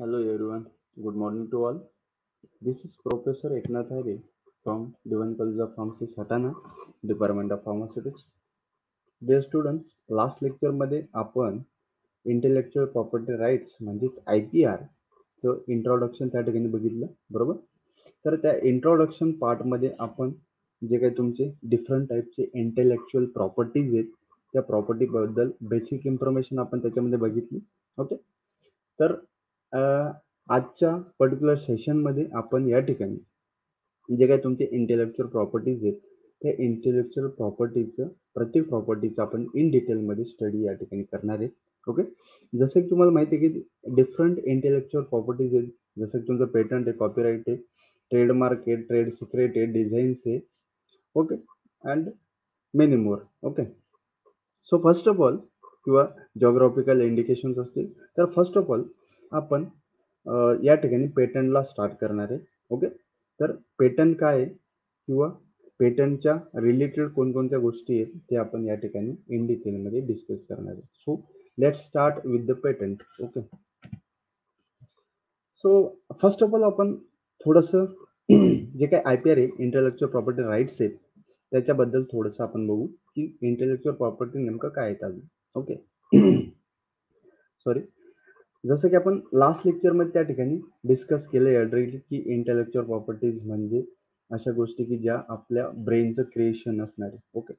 Hello everyone, good morning to all. This is Professor Eknath Hare from Divan College of Pharmacy, Satana, Department of Pharmaceutics. Dear students, last lecture मध्ये आपण intellectual property rights म्हणजेच IPR चं introduction त्या ठिकाणी बघितलं, बरोबर. तर त्या इंट्रोडक्शन पार्टमध्ये आपण जे काही तुमचे डिफरंट टाईपचे इंटेलेक्च्युअल प्रॉपर्टीज आहेत त्या प्रॉपर्टी बद्दल बेसिक इन्फॉर्मेशन आपण त्याच्यामध्ये बघितली. ओके, तर आजच्या पर्टिक्युलर सेशनमध्ये आपण या ठिकाणी जे काही तुमचे इंटेलेक्च्युअल प्रॉपर्टीज आहेत त्या इंटेलेक्च्युअल प्रॉपर्टीचं प्रत्येक प्रॉपर्टीचं आपण इन डिटेलमध्ये स्टडी या ठिकाणी करणार आहे. ओके, जसं की तुम्हाला माहिती आहे की डिफरंट इंटेलेक्च्युअल प्रॉपर्टीज आहेत, जसं की तुमचं पेटंट आहे, कॉपीराईट आहे, ट्रेडमार्क आहे, ट्रेड सिक्रेट आहे, डिझाईन्स आहे. Okay, and many more. Okay, so first of all किंवा जॉग्राफिकल इंडिकेशन्स असतील तर फर्स्ट ऑफ ऑल आपण या ठिकाणी पेटंटला स्टार्ट करणार आहे. ओके, तर पेटंट काय आहे किंवा पेटंटच्या रिलेटेड कोणकोणत्या गोष्टी आहेत ते आपण या ठिकाणी इन डिटेलमध्ये डिस्कस करणार आहे. So let's start with the patent. Okay, so first of all आपण थोडंसं जे काही IPR आहे, इंटेलेक्च्युअल प्रॉपर्टी राईट्स आहेत, त्याच्याबद्दल थोडंसं आपण बघू की इंटेलेक्च्युअल प्रॉपर्टी नेमकं काय आहे अजून. ओके, सॉरी, जसं की आपण लास्ट लेक्चरमध्ये त्या ठिकाणी डिस्कस केलं ऑलरेडी की इंटेलेक्च्युअल प्रॉपर्टीज म्हणजे अशा गोष्टी की ज्या आपल्या ब्रेनचं क्रिएशन असणार आहे. ओके,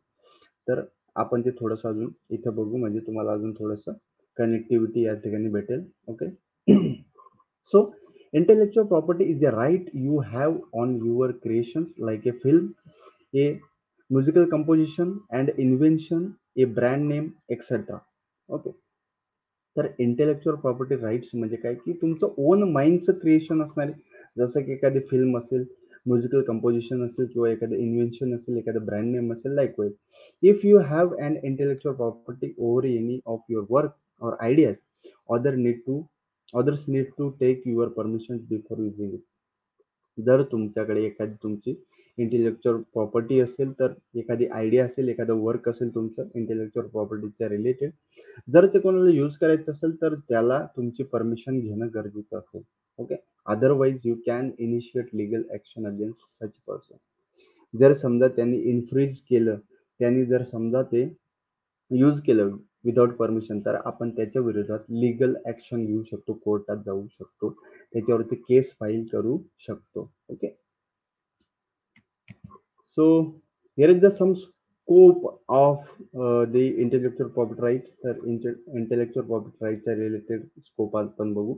तर आपण ते थोडंसं अजून इथं बघू म्हणजे तुम्हाला अजून थोडंसं कनेक्टिव्हिटी या ठिकाणी भेटेल. Okay, so intellectual property is a right you have on your creations like a film, a musical composition and invention, a brand name, etc. Okay, तर इंटेलेक्च्युअल प्रॉपर्टी राईट्स म्हणजे काय की तुमचं ओन माइंडचं क्रिएशन असणार आहे, जसं की एखादी फिल्म असेल, म्युझिकल कंपोजिशन असेल किंवा एखादं इन्व्हेन्शन असेल, एखादं ब्रँड नेम असेल. Like wise if you have an intellectual property over any of your work or ideas other need to others need to take your permission before using it. जर तुमच्याकडे एखादी तुमची इंटेलेक्च्युअल प्रॉपर्टी असेल, तर एखादी idea असेल, एखादं वर्क असेल तुमचं इंटेलेक्च्युअल प्रॉपर्टीच्या रिलेटेड, जर ते कोणाला यूज करायचं असेल तर त्याला तुमची परमिशन घेणं गरजेचं असेल. Okay, otherwise you can initiate legal action against such person. जर समजा त्यांनी इन्फ्रिज केलं, त्यांनी जर समजा ते यूज केलं विदाउट परमिशन, तर आपण त्याच्या विरोधात लिगल ऍक्शन घेऊ शकतो, कोर्टात जाऊ शकतो, त्याच्यावरती केस फाईल करू शकतो. Okay, so here is the some scope of the intellectual property rights. तर इंटेलेक्च्युअल प्रॉपर्टी राईटच्या रिलेटेड स्कोप आपण बघू.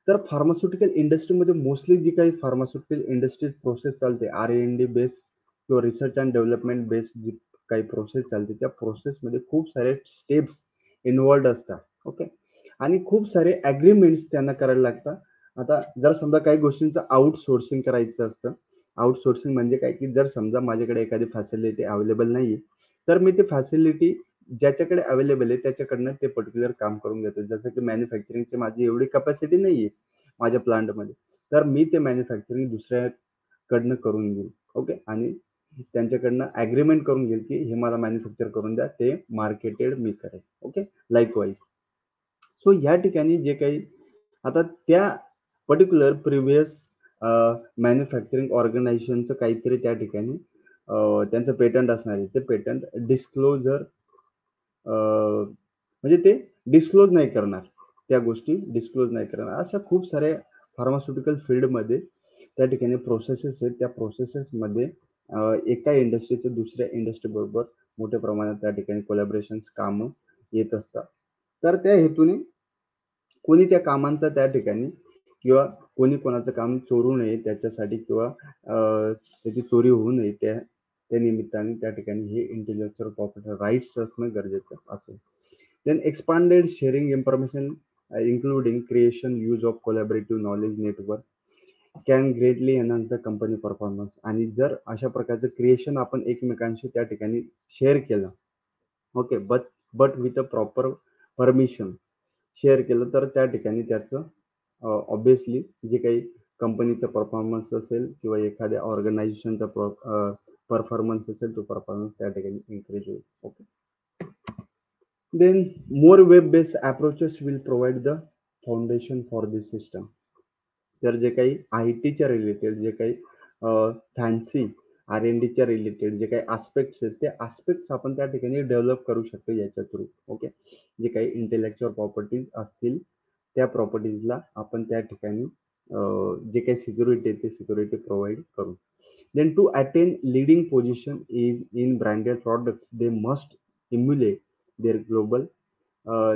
तर फार्मास्युटिकल इंडस्ट्रीमध्ये मोस्टली जी काही फार्मास्युटिकल इंडस्ट्री प्रोसेस चालते, R&D बेस किंवा रिसर्च अँड डेव्हलपमेंट बेस जी काही प्रोसेस चालते, त्या प्रोसेसमध्ये खूप सारे स्टेप्स इन्व्हॉल्ड असतात. ओके, आणि खूप सारे ॲग्रीमेंट्स त्यांना करायला लागतात. आता जर समजा काही गोष्टींचं आउटसोर्सिंग करायचं असतं, आउटसोर्सिंग म्हणजे काय की जर समजा माझ्याकडे एखादी फॅसिलिटी अवेलेबल नाही आहे, तर मी ती फॅसिलिटी ज्याच्याकडे अवेलेबल आहे त्याच्याकडनं ते पर्टिक्युलर काम करून घेतो. जसं की मॅन्युफॅक्चरिंगची माझी एवढी कॅपॅसिटी नाही आहे माझ्या प्लांटमध्ये, तर मी ते मॅन्युफॅक्चरिंग दुसऱ्याकडनं करून घेईल. ओके, आणि त्यांच्याकडनं ॲग्रीमेंट करून घेईल की हे मला मॅन्युफॅक्चर करून द्या, ते मार्केटेड मी करेल. Okay, likewise. सो या ठिकाणी जे काही आता त्या पर्टिक्युलर प्रिव्हियस मॅन्युफॅक्चरिंग ऑर्गनायझेशनचं काहीतरी त्या ठिकाणी त्यांचं पेटंट असणार आहे. ते पेटंट डिस्क्लोजर म्हणजे ते डिस्क्लोज नाही करणार, त्या गोष्टी डिस्क्लोज नाही करणार. अशा खूप साऱ्या फार्मास्युटिकल फील्डमध्ये त्या ठिकाणी प्रोसेसेस आहेत. त्या प्रोसेसेसमध्ये एका इंडस्ट्रीचं दुसऱ्या इंडस्ट्री बरोबर मोठ्या प्रमाणात त्या ठिकाणी कोलॅबरेशन्स कामं येत असतात. तर त्या हेतूने कोणी त्या कामांचा त्या ठिकाणी किंवा कोणी कोणाचं काम चोरू नये त्याच्यासाठी किंवा त्याची चोरी होऊ नये त्या निमित्ताने त्या ठिकाणी हे इंटेलेक्च्युअल प्रॉपर्टी राईट्स असणं गरजेचं असेल. Then expanded sharing information including creation use of collaborative knowledge network can greatly enhance the company performance. आणि जर अशा प्रकारचं क्रिएशन आपण एकमेकांशी त्या ठिकाणी शेअर केलं, okay, but with a proper permission share केलं, तर त्या ठिकाणी त्याचं ऑब्विसली जे काही कंपनीचा परफॉर्मन्स असेल किंवा एखाद्या ऑर्गनायझेशनचा परफॉर्मन्स असेल, तो परफॉर्मन्स त्या ठिकाणी इन्क्रीज होईल. Okay, then more web based approaches will provide the foundation for this system. तर जे काही आय टीच्या रिलेटेड जे काही फॅन्सी R&Dच्या रिलेटेड जे काही आस्पेक्ट्स आहेत ते आस्पेक्ट्स आपण त्या ठिकाणी डेव्हलप करू शकतो याच्या थ्रू. ओके, जे काही इंटेलेक्च्युअल प्रॉपर्टीज असतील त्या प्रॉपर्टीजला आपण त्या ठिकाणी जे काही सिक्युरिटी आहे ते सिक्युरिटी प्रोव्हाइड करू. Then to attain leading position in branded products, they must emulate their global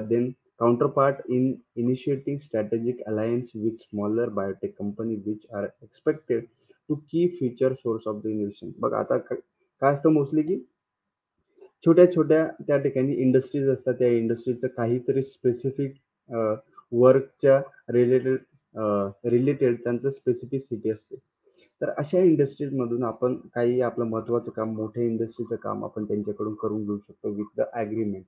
then counterpart in initiating strategic alliance with smaller biotech company which are expected to key future source of the innovation. बघ आता काय असतं mostly की छोट्या छोट्या त्या ठिकाणी industries असतात, त्या इंडस्ट्रीचं काहीतरी स्पेसिफिक वर्कच्या रिलेटेड रिलेटेड त्यांचं स्पेसिफिसिटी असते. तर अशा इंडस्ट्रीज मधून आपण काही आपलं महत्वाचं काम, मोठ्या इंडस्ट्रीचं काम आपण त्यांच्याकडून करून घेऊ शकतो विथ द ॲग्रीमेंट.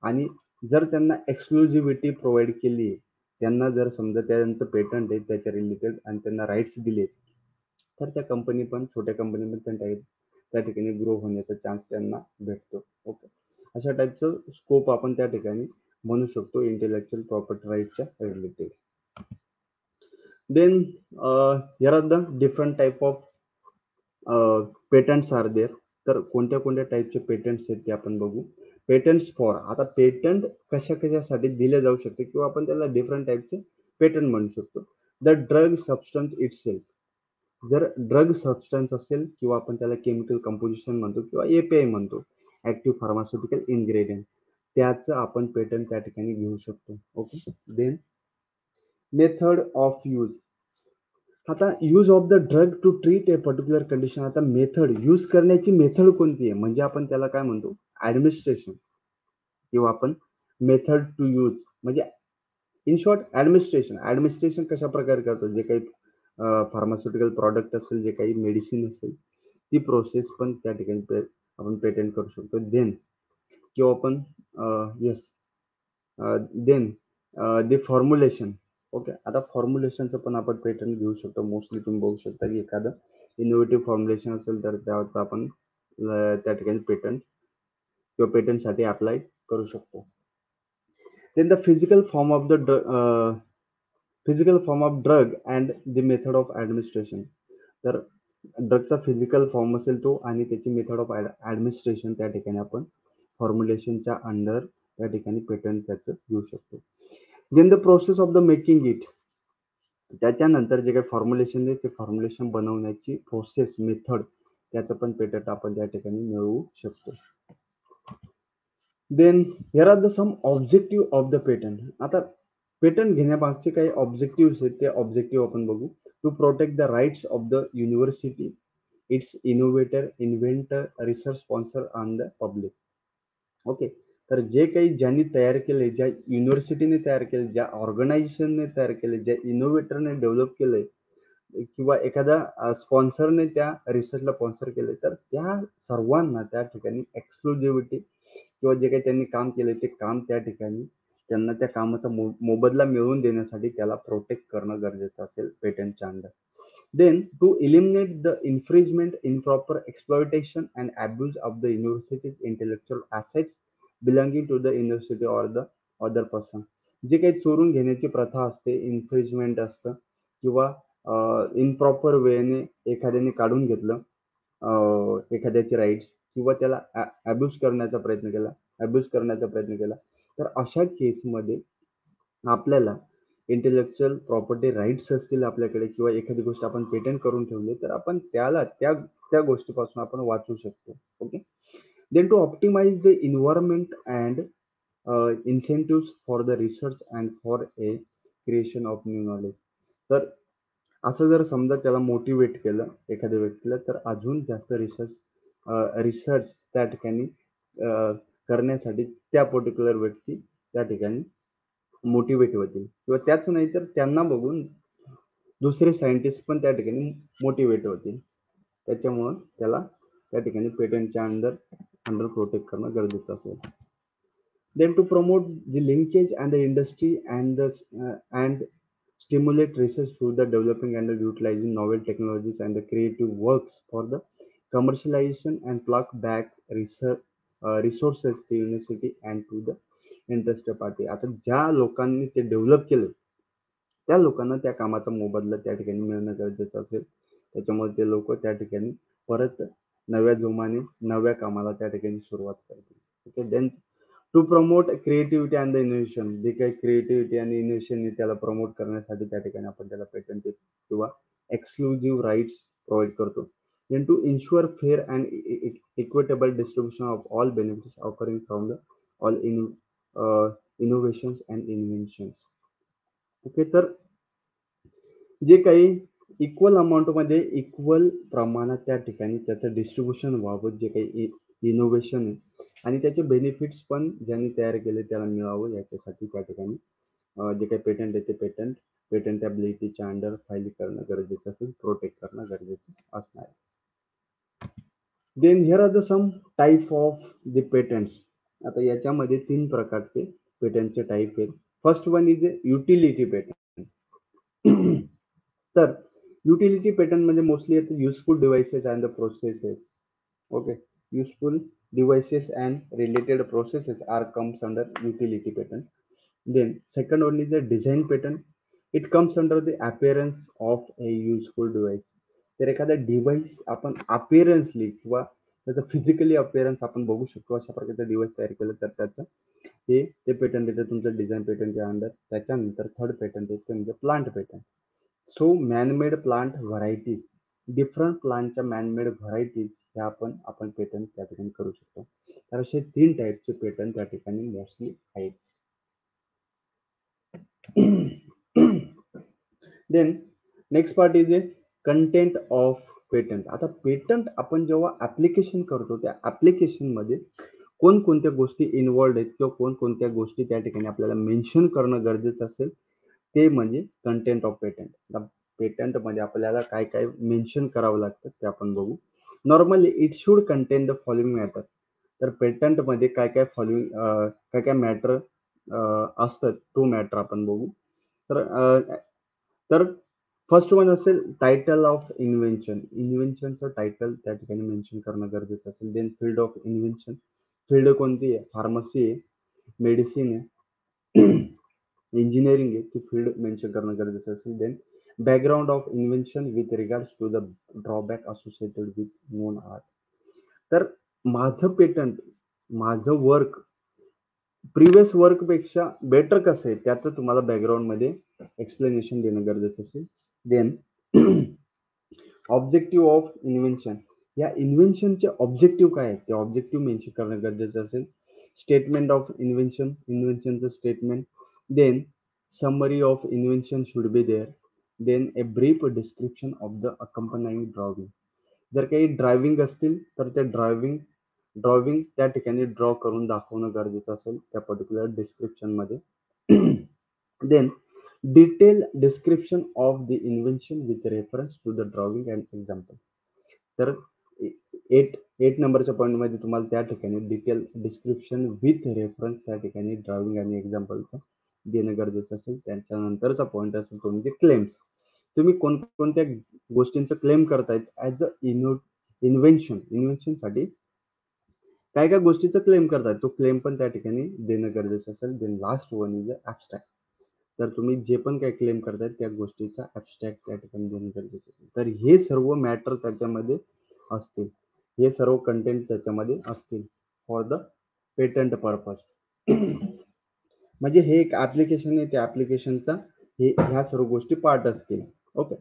आणि जर त्यांना एक्सक्लुझिव्हिटी प्रोव्हाइड केली आहे, त्यांना जर समजा त्यांचं पेटंट आहे त्याच्या रिलेटेड आणि त्यांना राईट्स दिले, तर त्या कंपनी पण छोट्या कंपनी पण त्या ठिकाणी ग्रो होण्याचा चान्स त्यांना भेटतो. ओके, अशा टाईपचं स्कोप आपण त्या ठिकाणी म्हणू शकतो इंटेलेक्च्युअल प्रॉपर्टी राईटच्या related. Then here are the different type of patents are there. तर कोणत्या कोणत्या टाईपचे पेटंट्स आहेत ते आपण बघू. पेटंट्स फॉर, आता पेटंट कशा कशासाठी दिले जाऊ शकते किंवा आपण त्याला डिफरंट टाईपचे पेटंट म्हणू शकतो. द ड्रग सबस्टन्स इटसेल्फ, जर ड्रग सबस्टन्स असेल किंवा आपण त्याला केमिकल कंपोजिशन म्हणतो किंवा API म्हणतो, ऍक्टिव्ह फार्मास्युटिकल इन्ग्रेडियंट, त्याचं आपण पेटंट त्या ठिकाणी घेऊ शकतो. Okay, then method of use, आता use of the drug to treat a particular condition. आता मेथड, यूज करण्याची मेथड कोणती आहे म्हणजे आपण त्याला काय म्हणतो, ऍडमिनिस्ट्रेशन किंवा आपण मेथड टू यूज म्हणजे इन शॉर्ट ऍडमिनिस्ट्रेशन. ऍडमिनिस्ट्रेशन कशा प्रकारे करतो, जे काही फार्मास्युटिकल प्रॉडक्ट असेल, जे काही मेडिसिन असेल, ती प्रोसेस पण त्या ठिकाणी आपण पेटंट करू शकतो. देन किंवा आपण yes then the formulation. Okay, आता फॉर्म्युलेशनचं पण आपण पेटंट घेऊ शकतो. मोस्टली तुम्ही बघू शकता की एखादं इनोव्हेटिव्ह फॉर्म्युलेशन असेल तर त्याचं आपण त्या ठिकाणी पेटंट किंवा पेटंटसाठी अप्लाय करू शकतो. Then the physical form of drug and the method of administration. तर ड्रगचा फिजिकल फॉर्म असेल तो आणि त्याची मेथड ऑफ ऍडमिनिस्ट्रेशन त्या ठिकाणी आपण फॉर्म्युलेशनच्या अंडर त्या ठिकाणी पेटंट त्याचं घेऊ शकतो. Then the process of the making it, त्याच्यानंतर जे काही फॉर्म्युलेशन आहे ते फॉर्म्युलेशन बनवण्याची प्रोसेस मेथड, त्याचं पण पेटंट आपण त्या ठिकाणी मिळवू शकतो. Then here are the some objective of the patent. आता पेटंट घेण्यामागचे काही ऑब्जेक्टिव्ह आहेत ते ऑब्जेक्टिव्ह आपण बघू. To protect the rights of the university, its innovator, inventor, research sponsor on the public. Okay, तर जे काही ज्यांनी तयार केले, ज्या युनिव्हर्सिटीने तयार केले, ज्या ऑर्गनायझेशनने तयार केले, ज्या इनोव्हेटरने डेव्हलप केलंय किंवा एखाद्या स्पॉन्सरने त्या रिसर्चला स्पॉन्सर केले, तर त्या सर्वांना त्या ठिकाणी एक्सक्लुझिव्हिटी किंवा जे काही त्यांनी काम केले ते काम त्या ठिकाणी त्यांना त्या कामाचा मोबदला मिळवून देण्यासाठी त्याला प्रोटेक्ट करणं गरजेचं असेल पेटंटच्या under. Then to eliminate the infringement, improper exploitation and abuse of the university's intellectual assets belonging to the university or the other person. जे काही चोरून घेण्याची प्रथा असते, इन्फ्रिजमेंट असतं किंवा इनप्रॉपर वेने एखाद्याने काढून घेतलं एखाद्याचे राईट्स किंवा त्याला अब्यूज करण्याचा प्रयत्न केला, तर अशा केसमध्ये आपल्याला इंटेलेक्च्युअल प्रॉपर्टी राईट्स असतील आपल्याकडे किंवा एखादी गोष्ट आपण पेटंट करून ठेवली तर आपण त्याला त्या गोष्टीपासून आपण वाचू शकतो. Okay, then to optimise the environment and incentive for the research and for a creation of new knowledge. तर असं जर समजा त्याला मोटिवेट केलं एखाद्या व्यक्तीला, तर अजून जास्त रिसर्च त्या ठिकाणी करण्यासाठी त्या पर्टिक्युलर व्यक्ती त्या ठिकाणी मोटिवेट होतील किंवा त्याच नाही तर त्यांना बघून दुसरे सायंटिस्ट पण त्या ठिकाणी मोटिवेट होतील. त्याच्यामुळं त्याला त्या ठिकाणी पेटंटच्या अंडर प्रोटेक्ट करणं गरजेचं असेल. Then to promote the linkage and the industry and stimulate research through the developing and utilizing novel technologies and the creative works for the commercialization and plug back resources to university and to the interested party. आता ज्या लोकांनी ते develop केलं त्या लोकांना त्या कामाचा मोबदला त्या ठिकाणी मिळणं गरजेचं असेल. त्याच्यामुळे ते लोक त्या ठिकाणी परत नव्या जोमाने नव्या कामाला त्या ठिकाणी सुरुवात करतील. Okay, then to promote creativity and the innovation, जे काही क्रिएटिव्हिटी आणि इनोव्हेशन त्याला प्रमोट करण्यासाठी त्या ठिकाणी आपण त्याला पेटंट किंवा एक्सक्लुझिव्ह राईट्स प्रोव्हाइड करतो. Then to ensure fair and equitable distribution of all benefits occurring from the all innovations and inventions. Okay, तर जे काही इक्वल अमाऊंटमध्ये इक्वल प्रमाणात त्या ठिकाणी त्याचं डिस्ट्रीब्युशन व्हावं, जे काही इनोव्हेशन आहे आणि त्याचे बेनिफिट्स पण ज्यांनी तयार केले त्याला मिळावं, याच्यासाठी त्या ठिकाणी जे काही पेटंट आहे ते पेटंटॅबिलिटीच्या अंडर फाईल करणं गरजेचं असेल, प्रोटेक्ट करणं गरजेचं असणार आहे. Then here are the some type of the patents. आता याच्यामध्ये 3 प्रकारचे पेटंटचे टाईप आहेत. First one is utility patent. तर युटिलिटी पेटंट म्हणजे mostly useful devices and the processes. Okay, useful devices and related processes are comes under utility patent. Then second one is a design patent. It comes under the appearance of a useful device. तर एखादा device आपण अपिअरन्सली किंवा त्याचं physically appearance आपण बघू शकतो अशा प्रकारचं डिव्हाइस तयार केलं तर त्याचं ते पेटंट येतं तुमचं डिझाईन पेटंटच्या अंडर. त्याच्यानंतर थर्ड पेटंट आहे ते म्हणजे plant patent. So man-made plant varieties, different प्लांटच्या मॅनमेड व्हरायटीज ह्या आपण पेटंट त्या ठिकाणी करू शकतो. तर असे 3 टाईपचे पेटंट त्या ठिकाणी मोस्टली आहेत. Then next part is a content of patent. आता पेटंट आपण जेव्हा ऍप्लिकेशन करतो त्या ऍप्लिकेशन मध्ये कोणकोणत्या गोष्टी इन्व्हॉल्ड आहेत किंवा कोणकोणत्या गोष्टी त्या ठिकाणी आपल्याला मेन्शन करणं गरजेचं असेल ते म्हणजे कंटेंट ऑफ पेटंट. पेटंट मध्ये आपल्याला काय काय मेन्शन करावं लागतं ते आपण बघू. Normally it should content the following matter. तर पेटंट मध्ये काय काय फॉलोइंग काय काय मॅटर असतात तो मॅटर आपण बघू. तर फर्स्ट वन असेल टायटल ऑफ इन्व्हेन्शन. इन्व्हेन्शनचं टायटल त्या ठिकाणी मेन्शन करणं गरजेचं असेल. देन फील्ड ऑफ इन्व्हेन्शन, फील्ड कोणती आहे, फार्मसी आहे, मेडिसिन आहे, इंजिनिअरिंग आहे, ती फील्ड मेन्शन करणं गरजेचं असेल. Then background of invention with regards to the drawback associated with known art. तर माझं पेटंट, माझं वर्क प्रिव्हियस वर्क पेक्षा बेटर कसं आहे त्याचं तुम्हाला बॅकग्राऊंड मध्ये एक्सप्लेनेशन देणं गरजेचं असेल. देन ऑब्जेक्टिव्ह ऑफ इन्व्हेन्शन, या इन्व्हेन्शनचे ऑब्जेक्टिव्ह काय आहेत ते ऑब्जेक्टिव्ह मेन्शन करणं गरजेचं असेल. स्टेटमेंट ऑफ इन्व्हेन्शन, इन्व्हेन्शनचं statement. Then summary of invention should be there. Then a brief description of the accompanying drawing. जर काही ड्रायव्हिंग असतील तर ते ड्रॉविंग त्या ठिकाणी ड्रॉ करून दाखवणं गरजेचं असेल त्या पर्टिक्युलर डिस्क्रिप्शन मध्ये. Then detail description of the invention with reference to the drawing and example. तर 8 नंबरच्या पॉईंट मध्ये तुम्हाला त्या ठिकाणी डिटेल डिस्क्रिप्शन विथ रेफरन्स त्या ठिकाणी ड्रॉविंग आणि एक्झाम्पलचं देणं गरजेचं असेल. त्याच्यानंतरचा पॉईंट असेल तो म्हणजे क्लेम्स. तुम्ही कोणकोणत्या गोष्टींचं क्लेम करतायत ऍज अ इन्व्हेन्शन साठी काय काय गोष्टीचं क्लेम करतायत तो क्लेम पण त्या ठिकाणी देणं गरजेचं असेल. Then last one is abstract. तर तुम्ही जे पण काही क्लेम करतायत त्या गोष्टीचा ऍबस्ट्रॅक्ट त्या ठिकाणी देणं गरजेचं असेल. तर हे सर्व मॅटर त्याच्यामध्ये असतील, हे सर्व कंटेंट त्याच्यामध्ये असतील फॉर द पेटंट पर्पज. म्हणजे हे एक ऍप्लिकेशन आहे, त्या ऍप्लिकेशनचा ह्या सर्व गोष्टी पार्ट असतील. ओके,